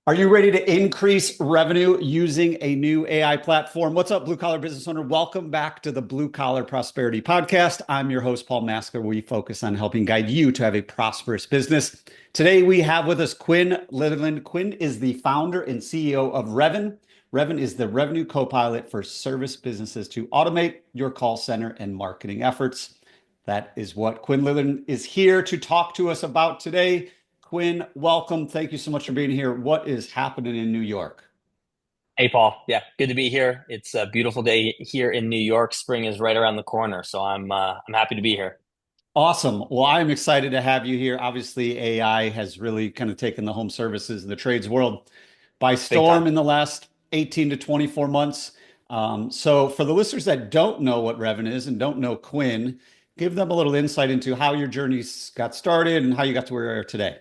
Are you ready to increase revenue using a new AI platform? What's up, blue collar business owner? Welcome back to the Blue Collar Prosperity Podcast. I'm your host, Paul Masker. We focus on helping guide you to have a prosperous business. Today, we have with us Quinn Litherland. Quinn is the founder and CEO of Revin. Revin is the revenue co-pilot for service businesses to automate your call center and marketing efforts. That is what Quinn Litherland is here to talk to us about today. Quinn, welcome. Thank you so much for being here. What is happening in New York? Hey, Paul. Yeah, good to be here. It's a beautiful day here in New York. Spring is right around the corner, so I'm happy to be here. Awesome. Well, I'm excited to have you here. Obviously, AI has really kind of taken the home services and the trades world by Big time. storm in the last 18 to 24 months. So for the listeners that don't know what Revin is and don't know Quinn, give them a little insight into how your journey got started and how you got to where you are today.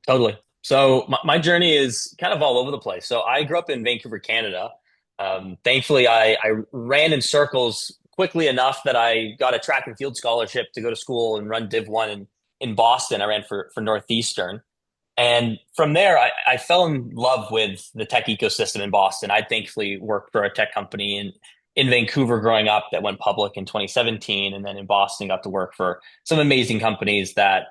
Totally. So my journey is kind of all over the place. So I grew up in Vancouver, Canada. Thankfully, I ran in circles quickly enough that I got a track and field scholarship to go to school and run Div 1 in Boston. I ran for Northeastern. And from there, I fell in love with the tech ecosystem in Boston. I thankfully worked for a tech company in Vancouver growing up that went public in 2017. And then in Boston, got to work for some amazing companies that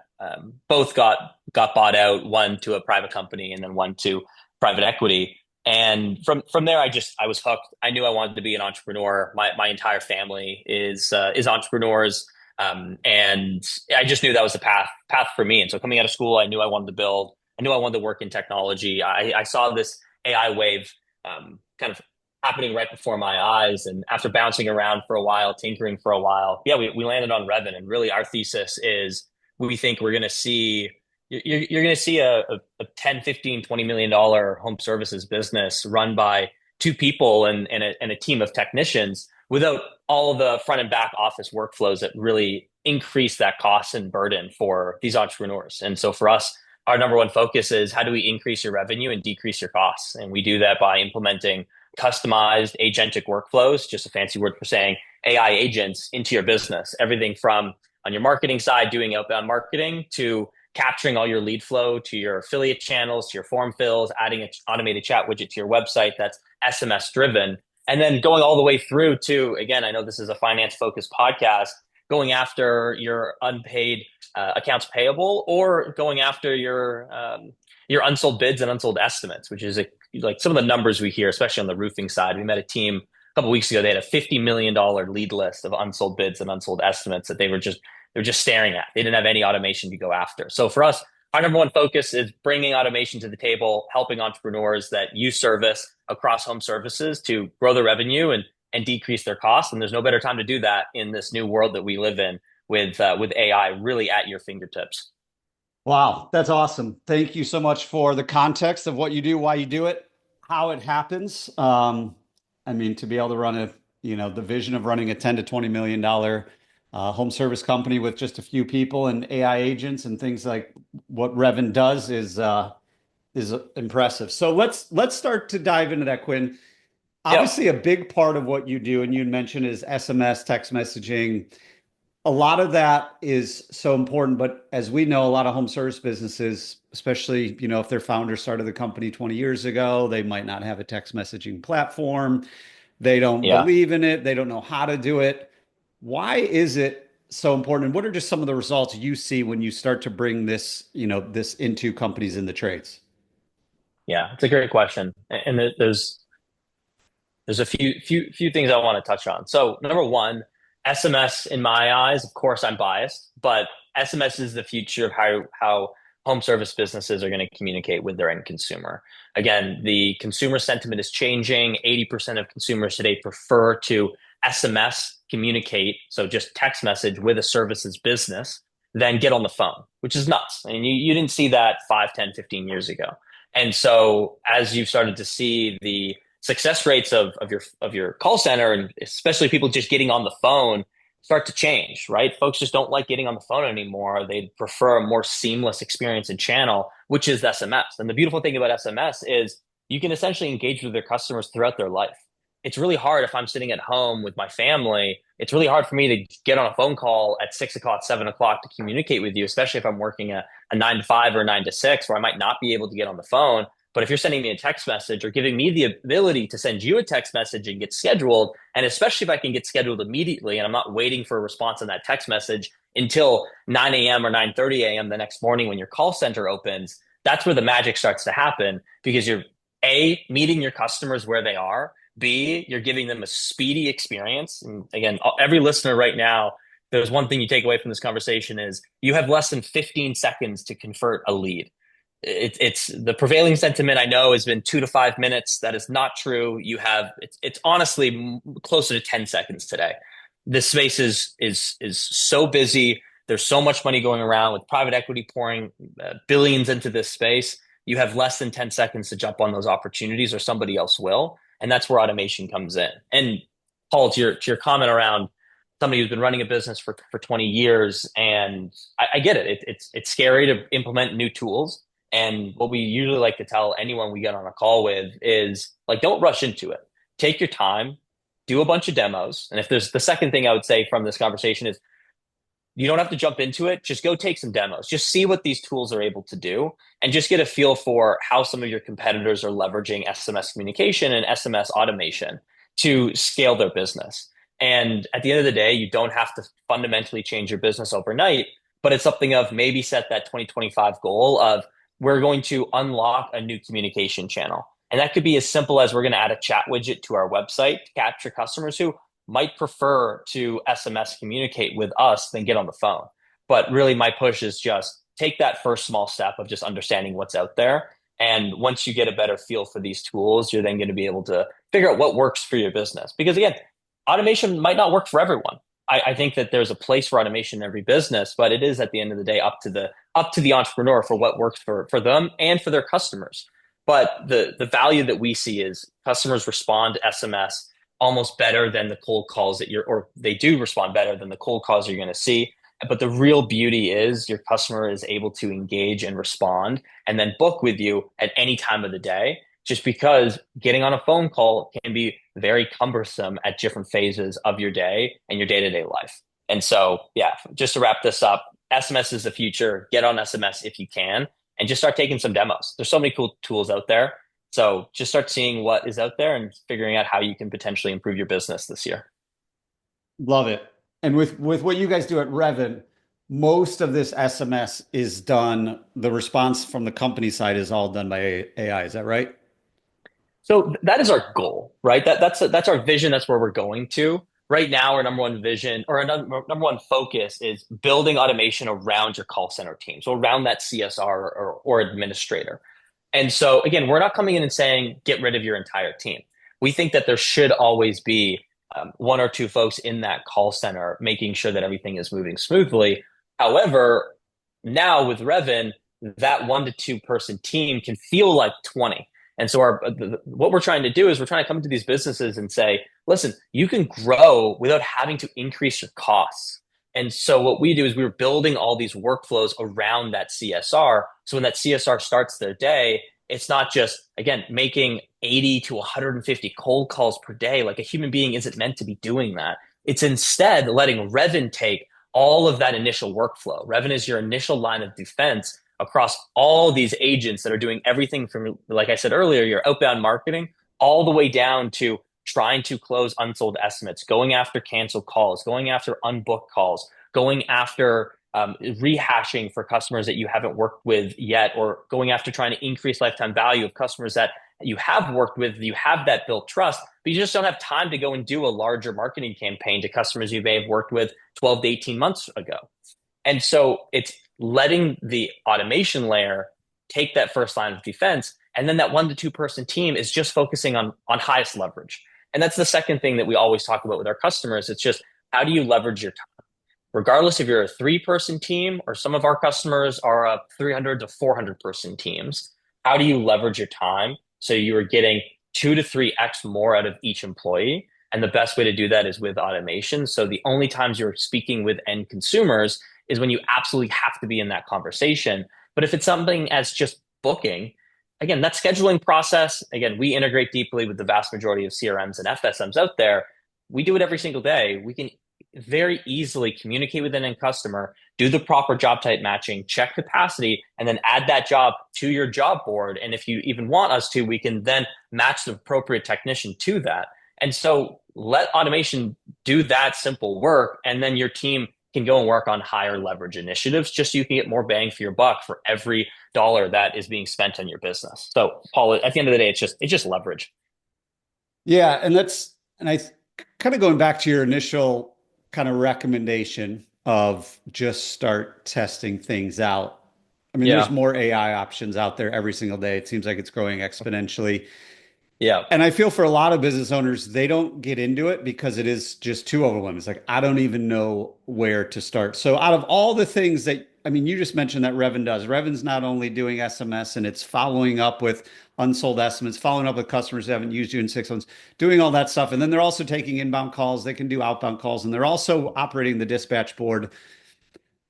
both got bought out, one to a private company and then one to private equity. And from there, I was hooked. I knew I wanted to be an entrepreneur. My entire family is entrepreneurs. And I just knew that was the path for me. And so coming out of school, I knew I wanted to build. I knew I wanted to work in technology. I saw this AI wave kind of happening right before my eyes. And after bouncing around for a while, tinkering for a while, yeah, we landed on Revin. And really, our thesis is we think we're going to see you're going to see a 10, 15, $20 million home services business run by two people and a team of technicians without all the front and back office workflows that really increase that cost and burden for these entrepreneurs. And so for us, our number one focus is how do we increase your revenue and decrease your costs? And we do that by implementing customized agentic workflows, just a fancy word for saying AI agents into your business. Everything from on your marketing side, doing outbound marketing to capturing all your lead flow to your affiliate channels, to your form fills, adding an automated chat widget to your website that's SMS driven. And then going all the way through to, again, I know this is a finance focused podcast, going after your unpaid accounts payable or going after your unsold bids and unsold estimates, which is like some of the numbers we hear, especially on the roofing side. We met a team a couple of weeks ago. They had a $50 million lead list of unsold bids and unsold estimates that they were just staring at. They didn't have any automation to go after. So for us, our number one focus is bringing automation to the table, helping entrepreneurs that use service across home services to grow their revenue and decrease their costs. And there's no better time to do that in this new world that we live in with AI really at your fingertips. Wow, that's awesome. Thank you so much for the context of what you do, why you do it, how it happens. I mean, to be able to run the vision of running a 10 to $20 million home service company with just a few people and AI agents and things like what Revin does is impressive. So let's start to dive into that, Quinn. Yeah. Obviously, a big part of what you do, and you mentioned, is SMS, text messaging. A lot of that is so important, but as we know, a lot of home service businesses, especially, if their founder started the company 20 years ago, they might not have a text messaging platform. They don't Yeah. believe in it. They don't know how to do it. Why is it so important? And what are just some of the results you see when you start to bring this into companies in the trades? Yeah. It's a great question. And there's a few things I want to touch on. So number one, SMS in my eyes, of course I'm biased, but SMS is the future of how home service businesses are going to communicate with their end consumer. Again, the consumer sentiment is changing. 80% of consumers today prefer to SMS communicate, so just text message with a services business, than get on the phone, which is nuts. I mean, you didn't see that 5, 10, 15 years ago. And so as you've started to see the success rates of your call center, and especially people just getting on the phone, start to change, right? Folks just don't like getting on the phone anymore. They prefer a more seamless experience and channel, which is SMS. And the beautiful thing about SMS is you can essentially engage with their customers throughout their life. It's really hard if I'm sitting at home with my family. It's really hard for me to get on a phone call at 6 o'clock, 7 o'clock to communicate with you, especially if I'm working a 9 to 5 or 9 to 6, where I might not be able to get on the phone. But if you're sending me a text message or giving me the ability to send you a text message and get scheduled, and especially if I can get scheduled immediately and I'm not waiting for a response on that text message until 9 a.m. or 9:30 a.m. the next morning when your call center opens, that's where the magic starts to happen, because you're A, meeting your customers where they are, B, you're giving them a speedy experience. And again, every listener right now, there's one thing you take away from this conversation is you have less than 15 seconds to convert a lead. It's the prevailing sentiment I know has been 2 to 5 minutes. That is not true. It's honestly closer to 10 seconds today. This space is so busy. There's so much money going around with private equity pouring billions into this space. You have less than 10 seconds to jump on those opportunities, or somebody else will. And that's where automation comes in. And Paul, to your comment around somebody who's been running a business for 20 years, and I get it. It's scary to implement new tools. And what we usually like to tell anyone we get on a call with is, like, don't rush into it. Take your time, do a bunch of demos. And if there's the second thing I would say from this conversation is, you don't have to jump into it. Just go take some demos. Just see what these tools are able to do, and just get a feel for how some of your competitors are leveraging SMS communication and SMS automation to scale their business. And at the end of the day, you don't have to fundamentally change your business overnight, but it's something of maybe set that 2025 goal of, we're going to unlock a new communication channel. And that could be as simple as we're going to add a chat widget to our website to capture customers who might prefer to SMS communicate with us than get on the phone. But really, my push is just take that first small step of just understanding what's out there. And once you get a better feel for these tools, you're then going to be able to figure out what works for your business. Because again, automation might not work for everyone. I think that there's a place for automation in every business, but it is at the end of the day up to the entrepreneur for what works for them and for their customers. But the value that we see is customers respond to SMS almost better than the cold calls they do respond better than the cold calls you're going to see. But the real beauty is your customer is able to engage and respond and then book with you at any time of the day, just because getting on a phone call can be very cumbersome at different phases of your day and your day-to-day life. And so, yeah, just to wrap this up, SMS is the future. Get on SMS if you can, and just start taking some demos. There's so many cool tools out there. So just start seeing what is out there and figuring out how you can potentially improve your business this year. Love it. And with what you guys do at Revin, most of this SMS is done, the response from the company side is all done by AI. Is that right? So that is our goal, right? That's our vision. That's where we're going to. Right now, our number one vision, or our number one focus, is building automation around your call center team. So around that CSR or administrator. And so again, we're not coming in and saying, get rid of your entire team. We think that there should always be one or two folks in that call center making sure that everything is moving smoothly. However, now with Revin, that 1 to 2 person team can feel like 20. And so what we're trying to do is we're trying to come to these businesses and say, listen, you can grow without having to increase your costs. And so what we do is we're building all these workflows around that CSR. So when that CSR starts their day, it's not just, again, making 80 to 150 cold calls per day. Like, a human being isn't meant to be doing that. It's instead letting Revin take all of that initial workflow. Revin is your initial line of defense across all these agents that are doing everything from, like I said earlier, your outbound marketing, all the way down to trying to close unsold estimates, going after canceled calls, going after unbooked calls, going after rehashing for customers that you haven't worked with yet, or going after trying to increase lifetime value of customers that you have worked with, you have that built trust, but you just don't have time to go and do a larger marketing campaign to customers you may have worked with 12 to 18 months ago. And so it's letting the automation layer take that first line of defense. And then that 1 to 2 person team is just focusing on highest leverage. And that's the second thing that we always talk about with our customers. It's just, how do you leverage your time? Regardless if you're a 3-person team, or some of our customers are a 300 to 400 person teams, how do you leverage your time so you are getting 2 to 3x more out of each employee? And the best way to do that is with automation. So the only times you're speaking with end consumers is when you absolutely have to be in that conversation. But if it's something as just booking, again, that scheduling process, again, we integrate deeply with the vast majority of CRMs and FSMs out there. We do it every single day. We can very easily communicate with an end customer, do the proper job type matching, check capacity, and then add that job to your job board. And if you even want us to, we can then match the appropriate technician to that. And so let automation do that simple work, and then your team can go and work on higher leverage initiatives just so you can get more bang for your buck for every dollar that is being spent on your business. So, Paul, at the end of the day, it's just leverage. Yeah, and I kind of going back to your initial kind of recommendation of just start testing things out. I mean, there's Yeah. more AI options out there every single day. It seems like it's growing exponentially. Yeah. And I feel for a lot of business owners, they don't get into it because it is just too overwhelming. It's like, I don't even know where to start. So, out of all the things that, I mean, you just mentioned that Revin does. Revin's not only doing SMS and it's following up with unsold estimates, following up with customers who haven't used you in 6 months, doing all that stuff. And then they're also taking inbound calls. They can do outbound calls, and they're also operating the dispatch board.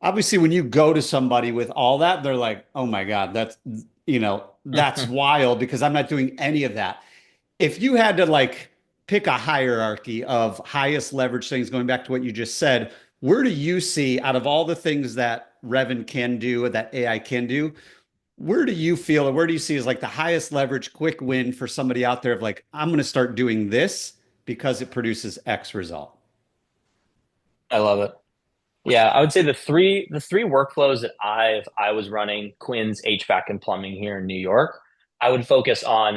Obviously, when you go to somebody with all that, they're like, oh my God, that's wild because I'm not doing any of that. If you had to like pick a hierarchy of highest leverage things, going back to what you just said, where do you see out of all the things that Revin can do, that AI can do, where do you feel or where do you see is like the highest leverage quick win for somebody out there of like, I'm going to start doing this because it produces X result? I love it. Yeah, I would say the three workflows that I was running Quinn's HVAC and plumbing here in New York. I would focus on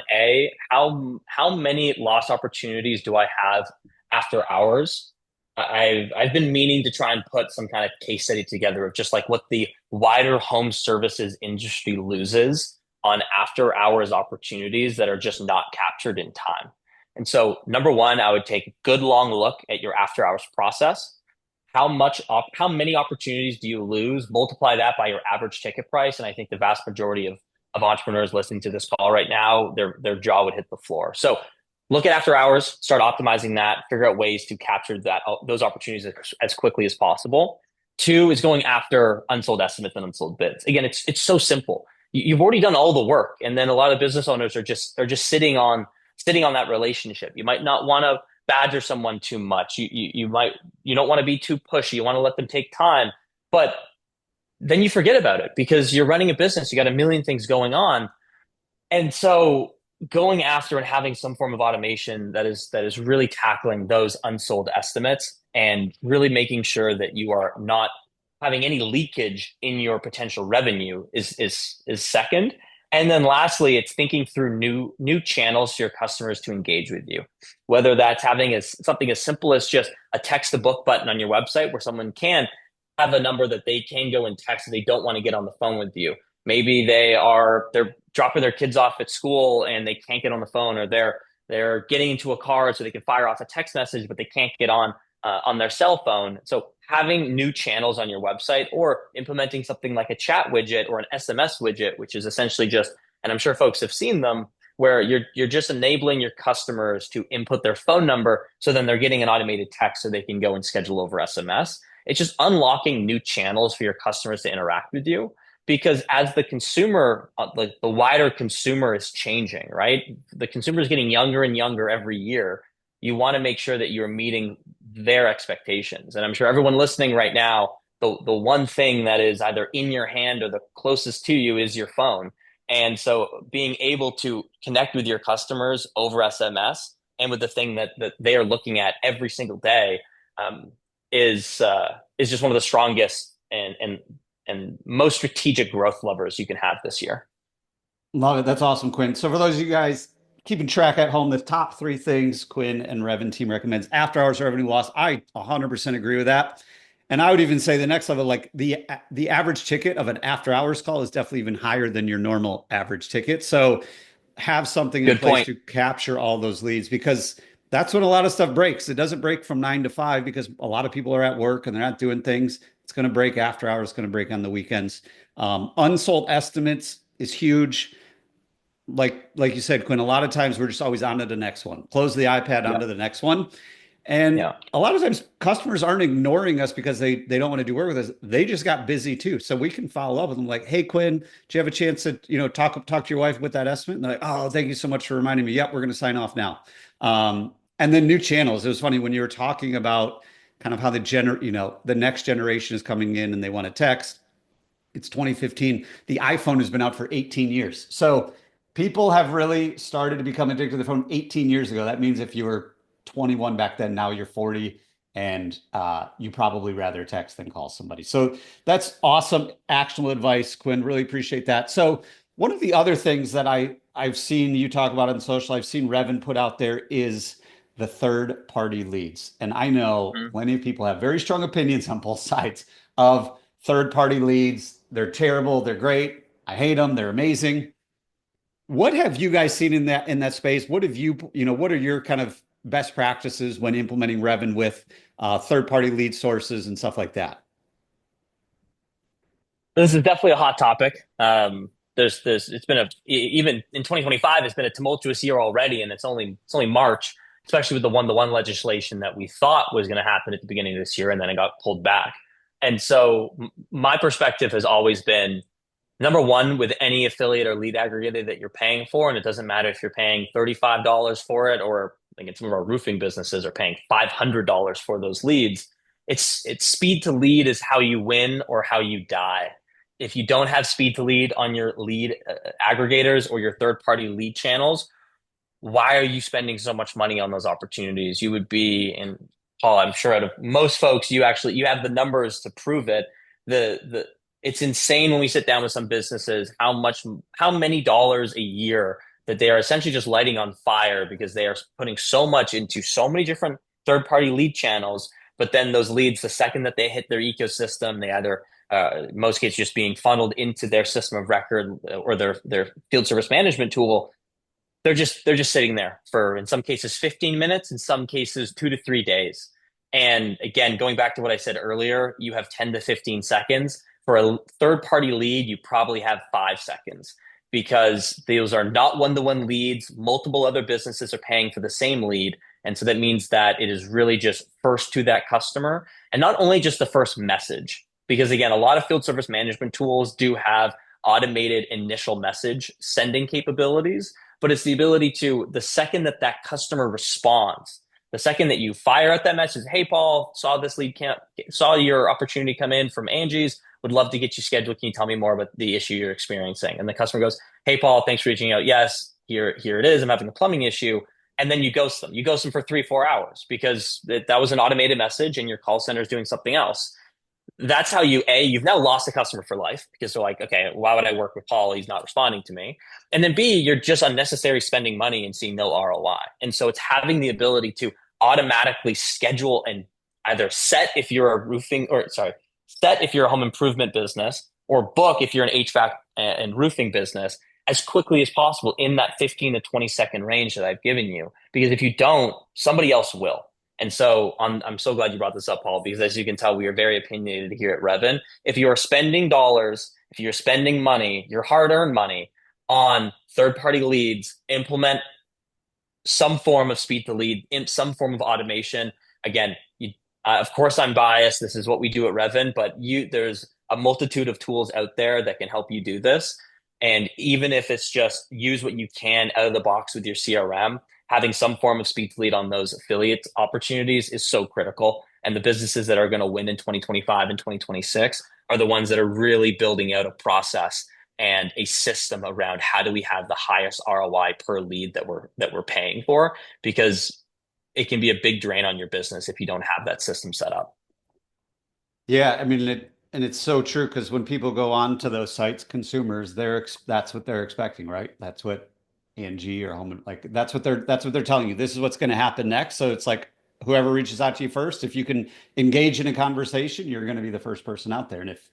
how many lost opportunities do I have after hours? I've been meaning to try and put some kind of case study together of just like what the wider home services industry loses on after hours opportunities that are just not captured in time. And so number one, I would take a good long look at your after hours process. How many opportunities do you lose? Multiply that by your average ticket price, and I think the vast majority of entrepreneurs listening to this call right now, their jaw would hit the floor. So look at after hours, start optimizing that, figure out ways to capture those opportunities as quickly as possible. Two is going after unsold estimates and unsold bids. Again, it's so simple. You've already done all the work, and then a lot of business owners are just sitting on that relationship. You might not want to badger someone too much. You don't want to be too pushy. You want to let them take time, but then you forget about it because you're running a business. You got a million things going on, and so going after and having some form of automation that is really tackling those unsold estimates and really making sure that you are not having any leakage in your potential revenue is second. And then lastly, it's thinking through new channels for your customers to engage with you. Whether that's having something as simple as just a text to book button on your website where someone can have a number that they can go and text if they don't want to get on the phone with you. Maybe they're dropping their kids off at school and they can't get on the phone, or they're getting into a car so they can fire off a text message, but they can't get on their cell phone. So having new channels on your website or implementing something like a chat widget or an SMS widget, which is essentially just, and I'm sure folks have seen them, where you're just enabling your customers to input their phone number, so then they're getting an automated text so they can go and schedule over SMS. It's just unlocking new channels for your customers to interact with you. Because as the consumer, like the wider consumer is changing, right? The consumer is getting younger and younger every year. You want to make sure that you're meeting their expectations. And I'm sure everyone listening right now, the one thing that is either in your hand or the closest to you is your phone. And so being able to connect with your customers over SMS and with the thing that they are looking at every single day, is just one of the strongest and most strategic growth levers you can have this year. Love it. That's awesome, Quinn. So for those of you guys keeping track at home, the top three things Quinn and Revin team recommends: after hours revenue loss. I 100% agree with that. And I would even say the next level, like the average ticket of an after hours call is definitely even higher than your normal average ticket. So have something in Good place point. to capture all those leads, because that's when a lot of stuff breaks. It doesn't break from 9 to 5 because a lot of people are at work and they're not doing things. It's going to break after hours, it's going to break on the weekends. Unsold estimates is huge. Like you said, Quinn, a lot of times we're just always on to the next one. Close the iPad, Yeah. onto the next one. And Yeah. a lot of times customers aren't ignoring us because they don't want to do work with us. They just got busy too. So we can follow up with them like, hey, Quinn, do you have a chance to, talk to your wife with that estimate? And they're like, oh, thank you so much for reminding me. Yep, we're going to sign off now. And then new channels. It was funny when you were talking about kind of how the next generation is coming in and they want to text. It's 2015. The iPhone has been out for 18 years. So people have really started to become addicted to the phone 18 years ago. That means if you were 21 back then, now you're 40, and you probably rather text than call somebody. So that's awesome, actionable advice, Quinn. Really appreciate that. So one of the other things that I've seen you talk about on social, I've seen Revin put out there is the third party leads. And I know Mhm. plenty of people have very strong opinions on both sides of third party leads. They're terrible. They're great. I hate them. They're amazing. What have you guys seen in that space? What have what are your kind of best practices when implementing Revin with third party lead sources and stuff like that? This is definitely a hot topic. It's been even in 2025, it's been a tumultuous year already, and it's only March, especially with the one-to-one legislation that we thought was going to happen at the beginning of this year, and then it got pulled back. And so my perspective has always been number one, with any affiliate or lead aggregator that you're paying for, and it doesn't matter if you're paying $35 for it, or like in some of our roofing businesses are paying $500 for those leads. It's speed to lead is how you win or how you die. If you don't have speed to lead on your lead aggregators or your third party lead channels, why are you spending so much money on those opportunities? You would be, and Paul, I'm sure out of most folks, you have the numbers to prove it. The It's insane when we sit down with some businesses how many dollars a year that they are essentially just lighting on fire because they are putting so much into so many different third party lead channels. But then those leads, the second that they hit their ecosystem, they either in most cases just being funneled into their system of record or their field service management tool. They're just sitting there for, in some cases, 15 minutes, in some cases 2 to 3 days. And again, going back to what I said earlier, you have 10 to 15 seconds. For a third party lead, you probably have 5 seconds because those are not one-to-one leads. Multiple other businesses are paying for the same lead. And so that means that it is really just first to that customer, and not only just the first message. Because again, a lot of field service management tools do have automated initial message sending capabilities, but it's the ability to, the second that that customer responds, the second that you fire out that message, hey, Paul, saw your opportunity come in from Angie's, would love to get you scheduled. Can you tell me more about the issue you're experiencing? And the customer goes, hey, Paul, thanks for reaching out. Yes, here it is. I'm having a plumbing issue. And then you ghost them. You ghost them for 3, 4 hours because that was an automated message and your call center is doing something else. That's how you've now lost a customer for life because they're like, okay, why would I work with Paul? He's not responding to me. And then B, you're just unnecessary spending money and seeing no ROI. And so it's having the ability to automatically schedule and either set if you're a home improvement business, or book if you're an HVAC and roofing business, as quickly as possible in that 15 to 20-second range that I've given you. Because if you don't, somebody else will. And so I'm so glad you brought this up, Paul, because as you can tell, we are very opinionated here at Revin. If you are spending dollars, if you're spending money, your hard-earned money on third-party leads, implement some form of speed to lead, in some form of automation. Again, of course, I'm biased. This is what we do at Revin, but there's a multitude of tools out there that can help you do this. And even if it's just use what you can out of the box with your CRM, having some form of speed to lead on those affiliate opportunities is so critical. And the businesses that are going to win in 2025 and 2026 are the ones that are really building out a process and a system around how do we have the highest ROI per lead that we're paying for, because it can be a big drain on your business if you don't have that system set up. Yeah, I mean, it's so true because when people go on to those sites, consumers, that's what they're expecting, right? That's what Angie or Home, like that's what they're telling you. This is what's going to happen next. So it's like whoever reaches out to you first, if you can engage in a conversation, you're going to be the first person out there. And if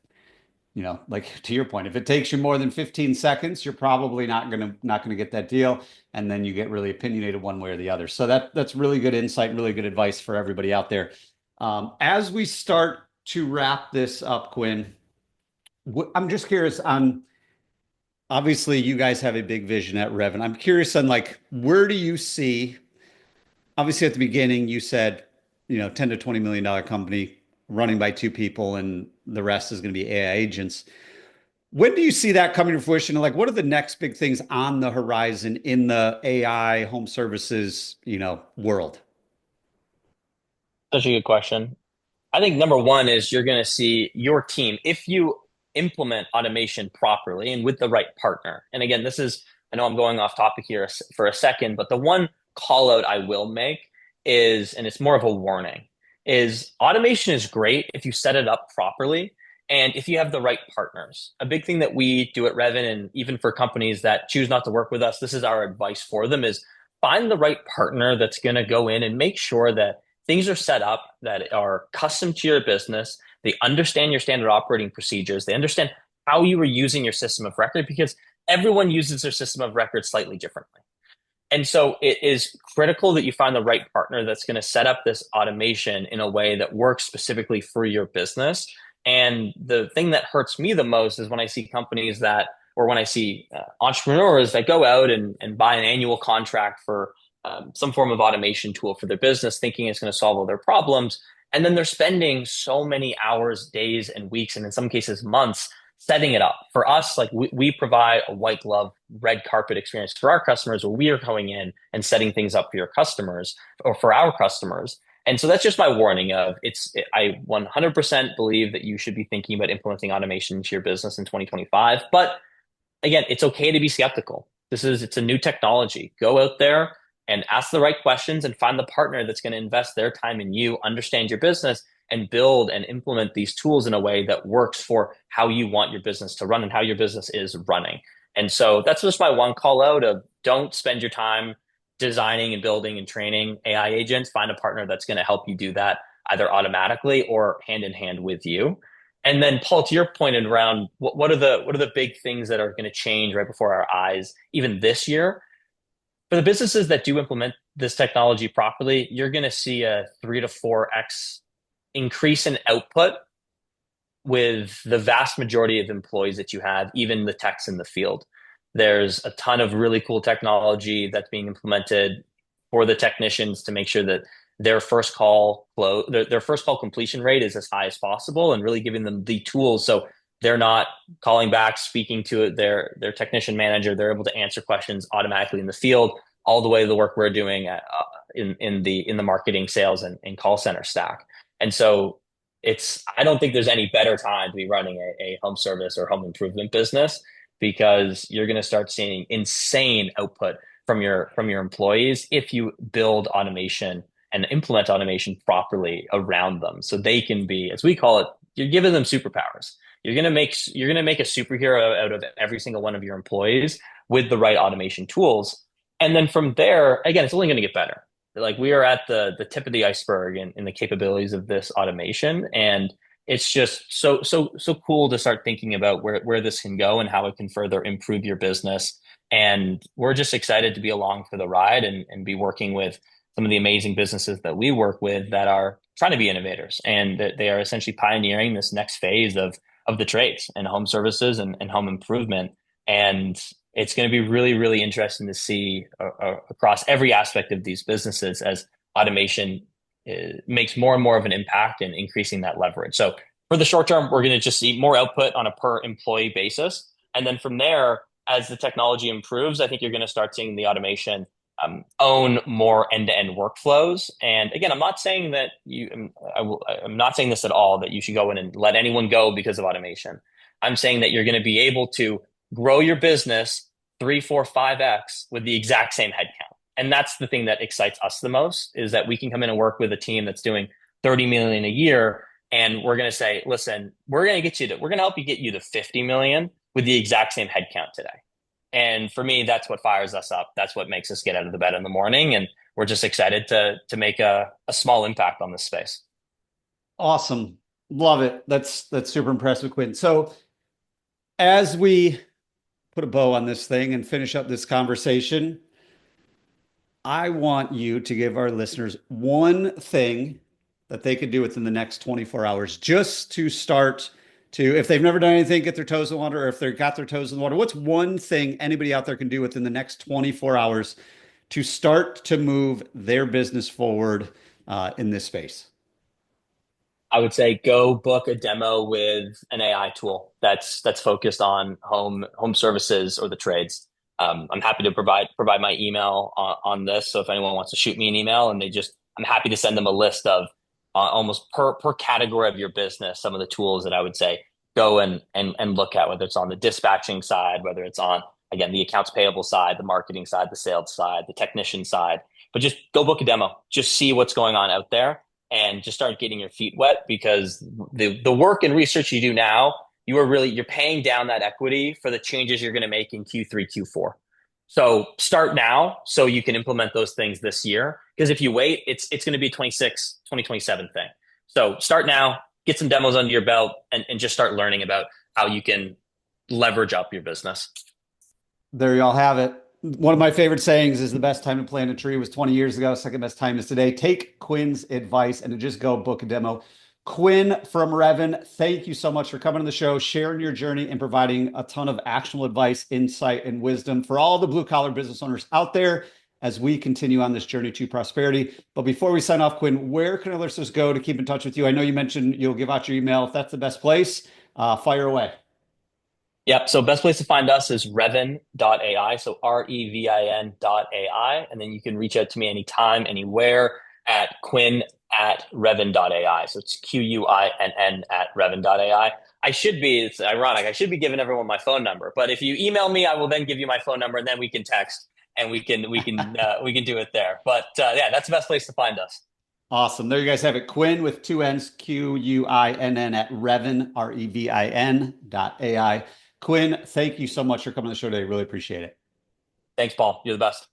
like to your point, if it takes you more than 15 seconds, you're probably not gonna get that deal, and then you get really opinionated one way or the other. So that's really good insight, really good advice for everybody out there. As we start to wrap this up, Quinn, I'm just curious on, obviously you guys have a big vision at Revin. I'm curious on, like, where do you see, obviously at the beginning you said, 10 to $20 million company running by two people and the rest is going to be AI agents. When do you see that coming to fruition? Like, what are the next big things on the horizon in the AI home services, world? Such a good question. I think number one is you're going to see your team, if you implement automation properly and with the right partner. And again, I know I'm going off topic here for a second, but the one call out I will make is, and it's more of a warning, is automation is great if you set it up properly and if you have the right partners. A big thing that we do at Revin, and even for companies that choose not to work with us, this is our advice for them, is find the right partner that's going to go in and make sure that things are set up that are custom to your business. They understand your standard operating procedures. They understand how you are using your system of record, because everyone uses their system of record slightly differently. And so it is critical that you find the right partner that's going to set up this automation in a way that works specifically for your business. And the thing that hurts me the most is when I see companies that, or when I see entrepreneurs that go out and buy an annual contract for some form of automation tool for their business, thinking it's going to solve all their problems. And then they're spending so many hours, days, and weeks, and in some cases, months setting it up. For us, like we provide a white glove, red carpet experience for our customers where we are going in and setting things up for your customers or for our customers. And so that's just my warning of I 100% believe that you should be thinking about implementing automation into your business in 2025. But again, it's okay to be skeptical. It's a new technology. Go out there and ask the right questions and find the partner that's going to invest their time in you, understand your business, and build and implement these tools in a way that works for how you want your business to run and how your business is running. And so that's just my one call out of, don't spend your time designing and building and training AI agents. Find a partner that's going to help you do that either automatically or hand in hand with you. And then, Paul, to your point around what are the big things that are going to change right before our eyes, even this year? For the businesses that do implement this technology properly, you're going to see a 3 to 4x increase in output with the vast majority of employees that you have, even the techs in the field. There's a ton of really cool technology that's being implemented for the technicians to make sure that their first call completion rate is as high as possible, and really giving them the tools so they're not calling back, speaking to their technician manager. They're able to answer questions automatically in the field, all the way to the work we're doing in the marketing, sales, and call center stack. And so I don't think there's any better time to be running a home service or home improvement business, because you're going to start seeing insane output from your employees if you build automation and implement automation properly around them, so they can be, as we call it, you're giving them superpowers. You're going to make a superhero out of every single one of your employees with the right automation tools. And then from there, again, it's only going to get better. Like, we are at the tip of the iceberg in the capabilities of this automation. And it's just so cool to start thinking about where this can go and how it can further improve your business. And we're just excited to be along for the ride and be working with some of the amazing businesses that we work with that are trying to be innovators, and that they are essentially pioneering this next phase of the trades and home services and home improvement. And it's going to be really, really interesting to see across every aspect of these businesses as automation makes more and more of an impact in increasing that leverage. So for the short term, we're going to just see more output on a per employee basis. And then from there, as the technology improves, I think you're going to start seeing the automation own more end-to-end workflows. And again, I'm not saying that I'm not saying this at all, that you should go in and let anyone go because of automation. I'm saying that you're going to be able to grow your business 3, 4, 5x with the exact same headcount. And that's the thing that excites us the most, is that we can come in and work with a team that's doing 30 million a year. And we're going to say, listen, we're going to help you get you to 50 million with the exact same headcount today. And for me, that's what fires us up. That's what makes us get out of the bed in the morning. And we're just excited to make a small impact on this space. Awesome. Love it. That's super impressive, Quinn. So as we put a bow on this thing and finish up this conversation, I want you to give our listeners one thing that they could do within the next 24 hours just to start to, if they've never done anything, get their toes in the water, or if they've got their toes in the water. What's one thing anybody out there can do within the next 24 hours to start to move their business forward in this space? I would say go book a demo with an AI tool that's focused on home services or the trades. I'm happy to provide my email on this. So if anyone wants to shoot me an email, and I'm happy to send them a list of almost per category of your business, some of the tools that I would say go and look at, whether it's on the dispatching side, whether it's on, again, the accounts payable side, the marketing side, the sales side, the technician side. But just go book a demo, just see what's going on out there and just start getting your feet wet, because the work and research you do now, you're paying down that equity for the changes you're going to make in Q3, Q4. So start now so you can implement those things this year. Because if you wait, it's going to be a 2027 thing. So start now, get some demos under your belt, and just start learning about how you can leverage up your business. There you all have it. One of my favorite sayings is the best time to plant a tree was 20 years ago. Second best time is today. Take Quinn's advice and to just go book a demo. Quinn from Revin, thank you so much for coming on the show, sharing your journey and providing a ton of actionable advice, insight, and wisdom for all the blue collar business owners out there as we continue on this journey to prosperity. But before we sign off, Quinn, where can our listeners go to keep in touch with you? I know you mentioned you'll give out your email. If that's the best place, fire away. Yep. So best place to find us is Revin.ai. So Revin.ai. And then you can reach out to me anytime, anywhere at Quinn@Revin.ai. So it's Quinn at Revin.ai. It's ironic, I should be giving everyone my phone number, but if you email me, I will then give you my phone number and then we can text and we can do it there. But yeah, that's the best place to find us. Awesome. There you guys have it. Quinn with two N's, Quinn at Revin, Revin.ai. Quinn, thank you so much for coming on the show today. Really appreciate it. Thanks, Paul. You're the best.